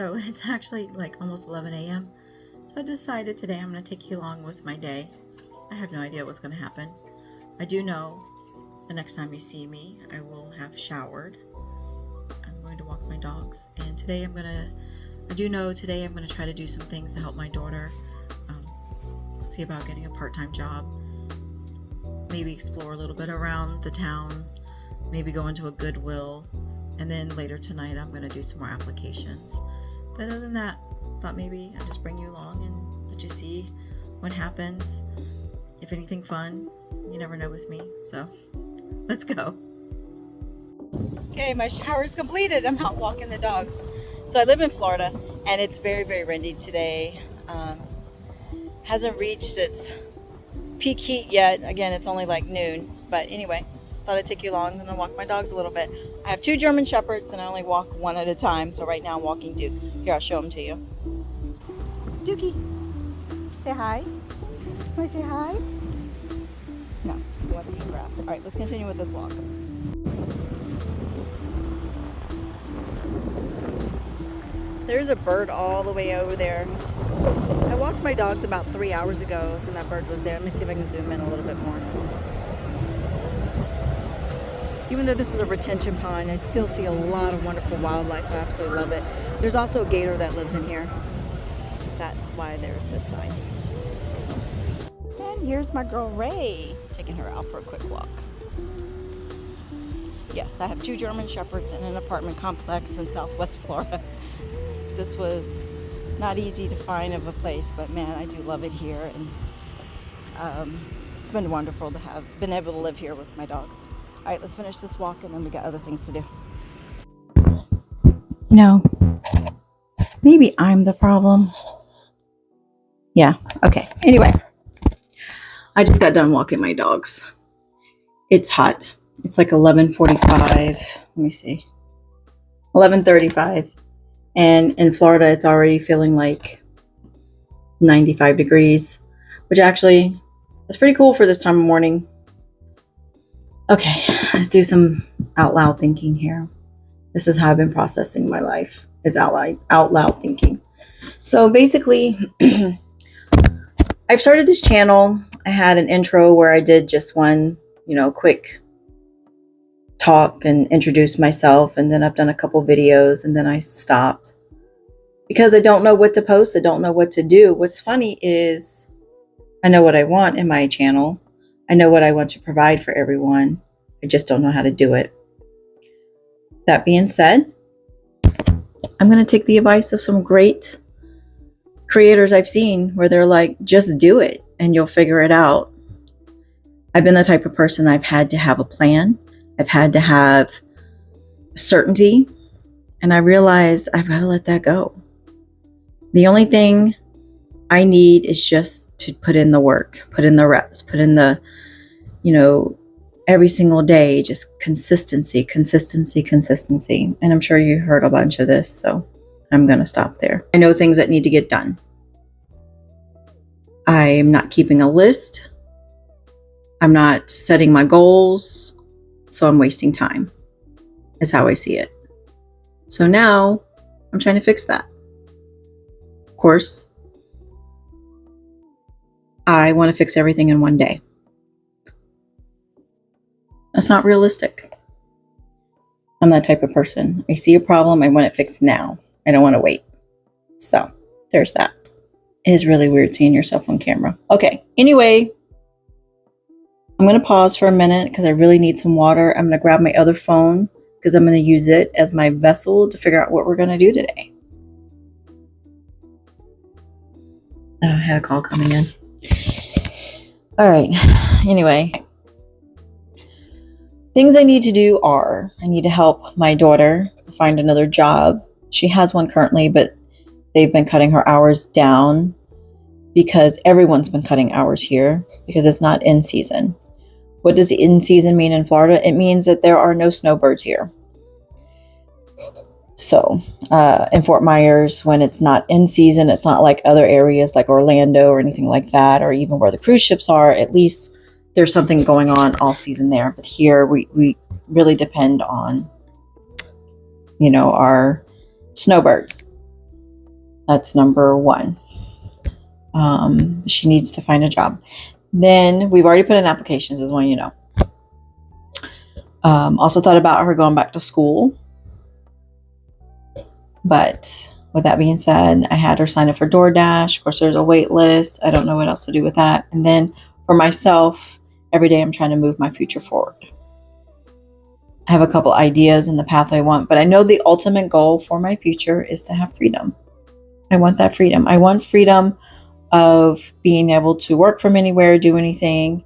So it's actually like almost 11 a.m. So I decided today I'm going to take you along with my day. I have no idea what's going to happen. I do know the next time you see me, I will have showered. I'm going to walk my dogs. And today I'm going to try to do some things to help my daughter. See about getting a part-time job. Maybe explore a little bit around the town. Maybe go into a Goodwill. And then later tonight I'm going to do some more applications. But other than that, I thought maybe I'd just bring you along and let you see what happens. If anything fun, you never know with me. So let's go. Okay, my shower is completed. I'm out walking the dogs. So I live in Florida and it's very, very windy today. Hasn't reached its peak heat yet. Again, it's only like noon. But anyway, thought I'd take you along and walk my dogs a little bit. I have 2 German Shepherds and I only walk one at a time. So right now I'm walking Duke. Here, I'll show him to you. Dookie, say hi. Want to say hi? No, he wants to eat grass. All right, let's continue with this walk. There's a bird all the way over there. I walked my dogs about 3 hours ago and that bird was there. Let me see if I can zoom in a little bit more. Even though this is a retention pond, I still see a lot of wonderful wildlife. I absolutely love it. There's also a gator that lives in here. That's why there's this sign. And here's my girl Ray, taking her out for a quick walk. Yes, I have 2 German Shepherds in an apartment complex in Southwest Florida. This was not easy to find of a place, but man, I do love it here. And it's been wonderful to have been able to live here with my dogs. All right, let's finish this walk and then we got other things to do. You know, maybe I'm the problem. Yeah, okay. Anyway, I just got done walking my dogs. It's hot. It's like 11:45. Let me see. 11:35. And in Florida, it's already feeling like 95 degrees, which actually is pretty cool for this time of morning. Okay, let's do some out loud thinking here. This is how I've been processing my life, is out loud thinking. So basically, I've started this channel. I had an intro where I did just one, quick talk and introduce myself. And then I've done a couple videos and then I stopped because I don't know what to post. I don't know what to do. What's funny is I know what I want in my channel. I know what I want to provide for everyone. I just don't know how to do it. That being said, I'm going to take the advice of some great creators I've seen where they're like, just do it and you'll figure it out. I've been the type of person I've had to have a plan. I've had to have certainty. And I realized I've got to let that go. The only thing I need is just to put in the work, put in the reps, put in the, every single day, just consistency. And I'm sure you heard a bunch of this, so I'm going to stop there. I know things that need to get done. I am not keeping a list. I'm not setting my goals, so I'm wasting time, is how I see it. So now I'm trying to fix that. Of course, I want to fix everything in one day. That's not realistic. I'm that type of person. I see a problem, I want it fixed now. I don't want to wait. So there's that. It is really weird seeing yourself on camera. Okay, anyway, I'm going to pause for a minute because I really need some water. I'm going to grab my other phone because I'm going to use it as my vessel to figure out what we're going to do today. Oh, I had a call coming in. All right. Anyway, things I need to do are I need to help my daughter find another job. She has one currently, but they've been cutting her hours down because everyone's been cutting hours here because it's not in season. What does in season mean in Florida? It means that there are no snowbirds here. So in Fort Myers, when it's not in season, it's not like other areas like Orlando or anything like that, or even where the cruise ships are. At least there's something going on all season there. But here we really depend on, our snowbirds. That's number one. She needs to find a job. Then we've already put in applications, as one, Also thought about her going back to school. But with that being said, I had her sign up for DoorDash. Of course, there's a wait list. I don't know what else to do with that. And then for myself, every day I'm trying to move my future forward. I have a couple ideas in the path I want, but I know the ultimate goal for my future is to have freedom. I want that freedom. I want freedom of being able to work from anywhere, do anything.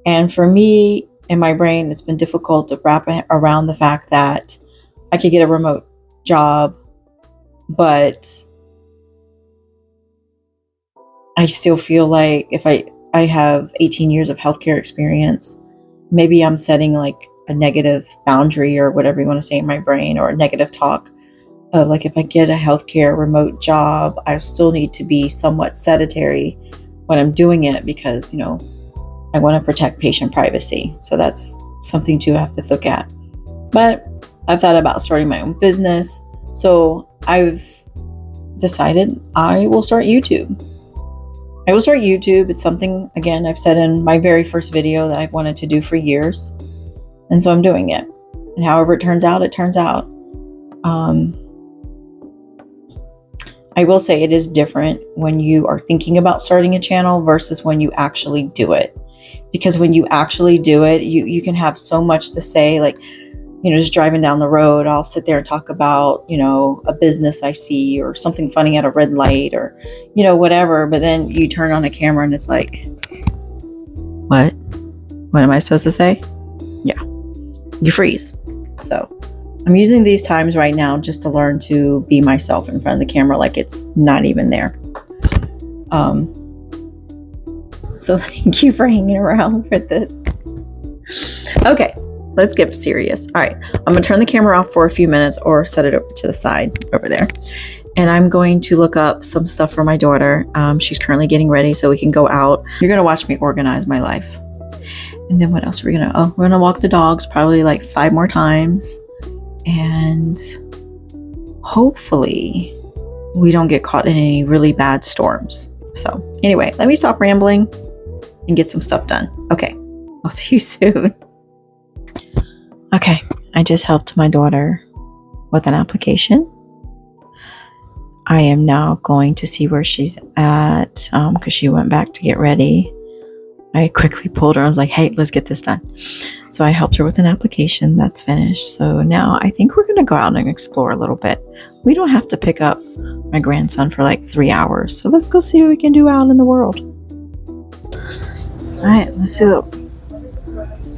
And for me, in my brain, it's been difficult to wrap around the fact that I could get a remote job, but I still feel like if I have 18 years of healthcare experience, maybe I'm setting like a negative boundary or whatever you want to say in my brain, or a negative talk of like, if I get a healthcare remote job, I still need to be somewhat sedentary when I'm doing it because, I want to protect patient privacy. So that's something to have to look at. But I've thought about starting my own business. So I've decided I will start YouTube. It's something, again, I've said in my very first video that I've wanted to do for years. And so I'm doing it. And however it turns out, it turns out. I will say it is different when you are thinking about starting a channel versus when you actually do it. Because when you actually do it, you can have so much to say, like, just driving down the road, I'll sit there and talk about, a business I see or something funny at a red light or, whatever. But then you turn on a camera and it's like, what am I supposed to say? Yeah, you freeze. So I'm using these times right now just to learn to be myself in front of the camera like it's not even there. So thank you for hanging around for this. Okay, let's get serious. All right, I'm going to turn the camera off for a few minutes or set it over to the side over there. And I'm going to look up some stuff for my daughter. She's currently getting ready so we can go out. You're going to watch me organize my life. And then what else are we going to... we're going to walk the dogs probably like 5 more times. And hopefully we don't get caught in any really bad storms. So anyway, let me stop rambling and get some stuff done. Okay, I'll see you soon. Okay, I just helped my daughter with an application. I am now going to see where she's at because she went back to get ready. I quickly pulled her. I was like, hey, let's get this done. So I helped her with an application that's finished. So now I think we're going to go out and explore a little bit. We don't have to pick up my grandson for like 3 hours. So let's go see what we can do out in the world. All right, let's see what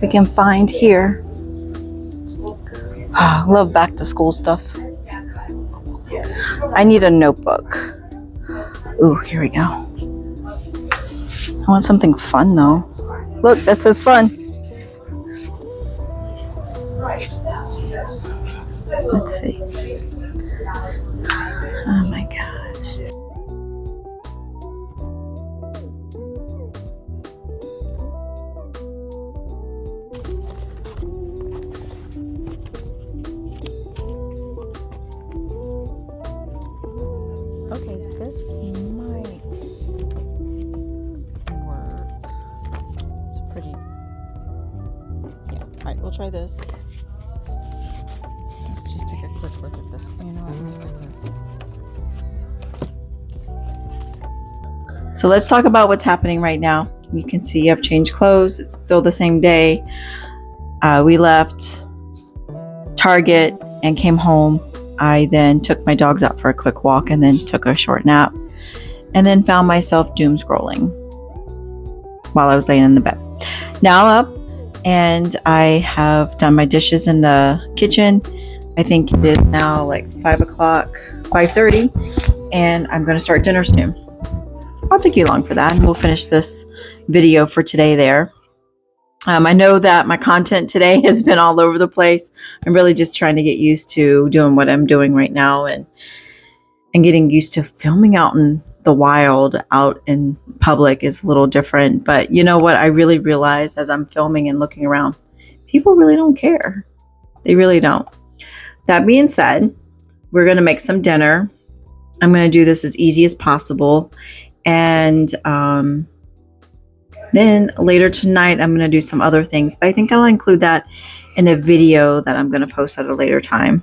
we can find here. I love back to school stuff. I need a notebook. Ooh, here we go. I want something fun though. Look, that says fun. Let's see. Oh my gosh. Okay, this might work. It's pretty... Yeah, alright, we'll try this. Let's just take a quick look at this. You know what, I'm gonna stick with this. So let's talk about what's happening right now. You can see I've changed clothes. It's still the same day. We left Target and came home. I then took my dogs out for a quick walk and then took a short nap and then found myself doom scrolling while I was laying in the bed. Now up, and I have done my dishes in the kitchen. I think it is now like 5 o'clock, 5:30, and I'm going to start dinner soon. I'll take you along for that, and we'll finish this video for today there. I know that my content today has been all over the place. I'm really just trying to get used to doing what I'm doing right now and getting used to filming out in the wild, out in public is a little different. But you know what? I really realize as I'm filming and looking around, people really don't care. They really don't. That being said, we're going to make some dinner. I'm going to do this as easy as possible. And then later tonight, I'm going to do some other things. But I think I'll include that in a video that I'm going to post at a later time.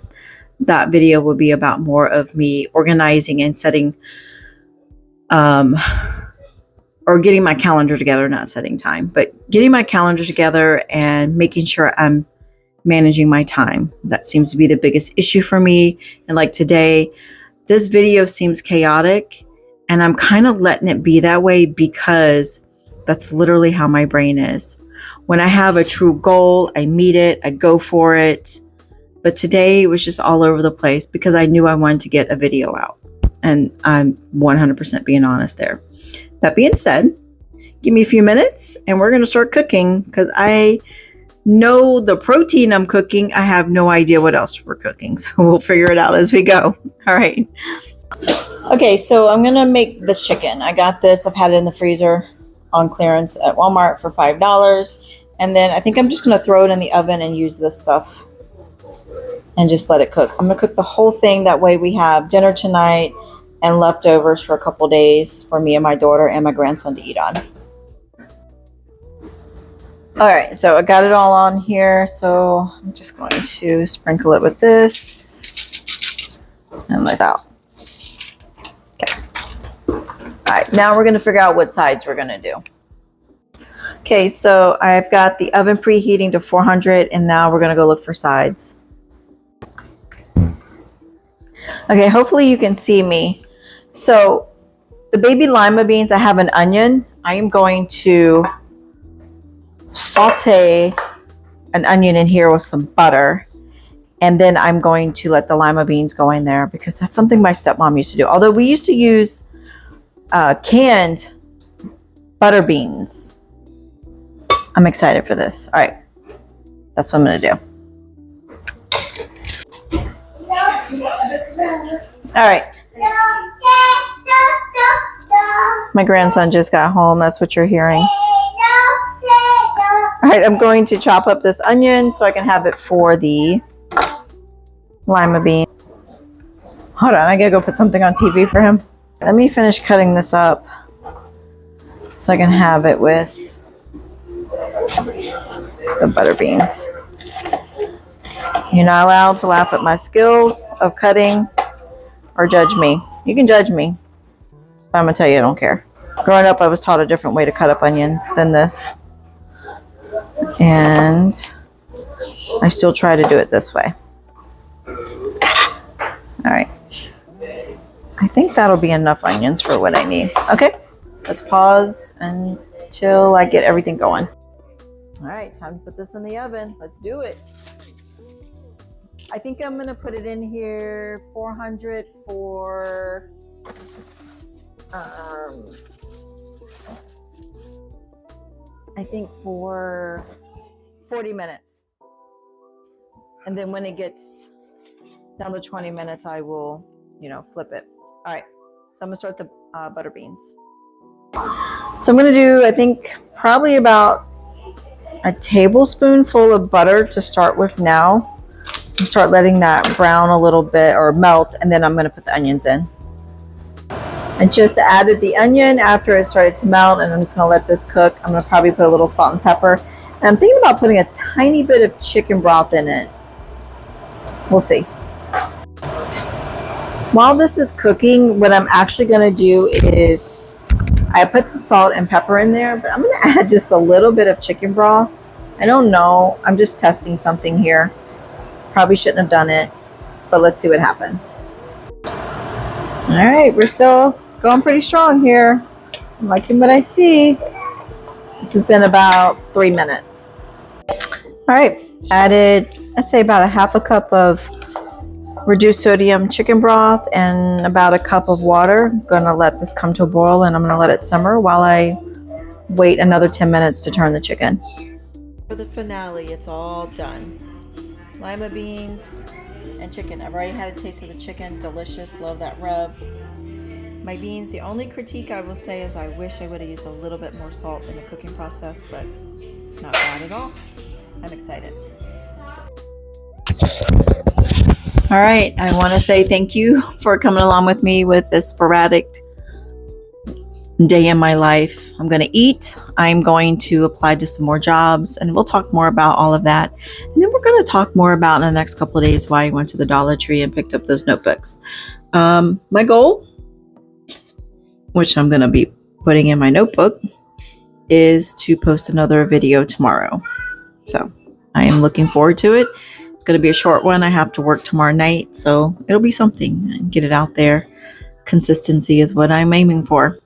That video will be about more of me organizing and setting, or getting my calendar together, not setting time, but getting my calendar together and making sure I'm managing my time. That seems to be the biggest issue for me. And like today, this video seems chaotic, and I'm kind of letting it be that way because that's literally how my brain is. When I have a true goal, I meet it, I go for it. But today it was just all over the place because I knew I wanted to get a video out. And I'm 100% being honest there. That being said, give me a few minutes and we're going to start cooking because I know the protein I'm cooking. I have no idea what else we're cooking. So we'll figure it out as we go. All right. Okay, so I'm going to make this chicken. I got this. I've had it in the freezer on clearance at Walmart for $5. And then I think I'm just going to throw it in the oven and use this stuff and just let it cook. I'm going to cook the whole thing. That way we have dinner tonight and leftovers for a couple days for me and my daughter and my grandson to eat on. All right, so I got it all on here. So I'm just going to sprinkle it with this and let it out. Okay. All right, now we're going to figure out what sides we're going to do. Okay, so I've got the oven preheating to 400, and now we're going to go look for sides. Okay, hopefully you can see me. So the baby lima beans, I have an onion. I am going to saute an onion in here with some butter, and then I'm going to let the lima beans go in there because that's something my stepmom used to do. Although we used to use canned butter beans. I'm excited for this. All right, that's what I'm gonna do. All right. My grandson just got home. That's what you're hearing. All right, I'm going to chop up this onion so I can have it for the lima bean. Hold on, I gotta go put something on TV for him. Let me finish cutting this up so I can have it with the butter beans. You're not allowed to laugh at my skills of cutting or judge me. You can judge me, but I'm gonna tell you I don't care. Growing up, I was taught a different way to cut up onions than this. And I still try to do it this way. All right. I think that'll be enough onions for what I need. Okay, let's pause until I get everything going. All right, time to put this in the oven. Let's do it. I think I'm gonna put it in here 400 for I think for 40 minutes. And then when it gets down to 20 minutes, I will, flip it. All right, so I'm gonna start the butter beans. So I'm gonna do, I think, probably about a tablespoonful of butter to start with now. Start letting that brown a little bit or melt, and then I'm gonna put the onions in. I just added the onion after it started to melt, and I'm just gonna let this cook. I'm gonna probably put a little salt and pepper. And I'm thinking about putting a tiny bit of chicken broth in it. We'll see. While this is cooking, what I'm actually gonna do is I put some salt and pepper in there, but I'm gonna add just a little bit of chicken broth. I don't know, I'm just testing something here. Probably shouldn't have done it, but let's see what happens. All right, we're still going pretty strong here. I'm liking what I see. This has been about 3 minutes. All right, added, I'd say about a half a cup of reduced sodium chicken broth and about a cup of water. I'm gonna let this come to a boil and I'm gonna let it simmer while I wait another 10 minutes to turn the chicken. For the finale, it's all done. Lima beans and chicken. I've already had a taste of the chicken. Delicious. Love that rub. My beans, the only critique I will say is I wish I would have used a little bit more salt in the cooking process, but not bad at all. I'm excited. All right. I want to say thank you for coming along with me with this sporadic day in my life. I'm going to eat. I'm going to apply to some more jobs, and we'll talk more about all of that. And then we're going to talk more about in the next couple of days why I went to the Dollar Tree and picked up those notebooks. My goal, which I'm going to be putting in my notebook, is to post another video tomorrow. So I am looking forward to it. It's going to be a short one. I have to work tomorrow night, so it'll be something and get it out there. Consistency is what I'm aiming for.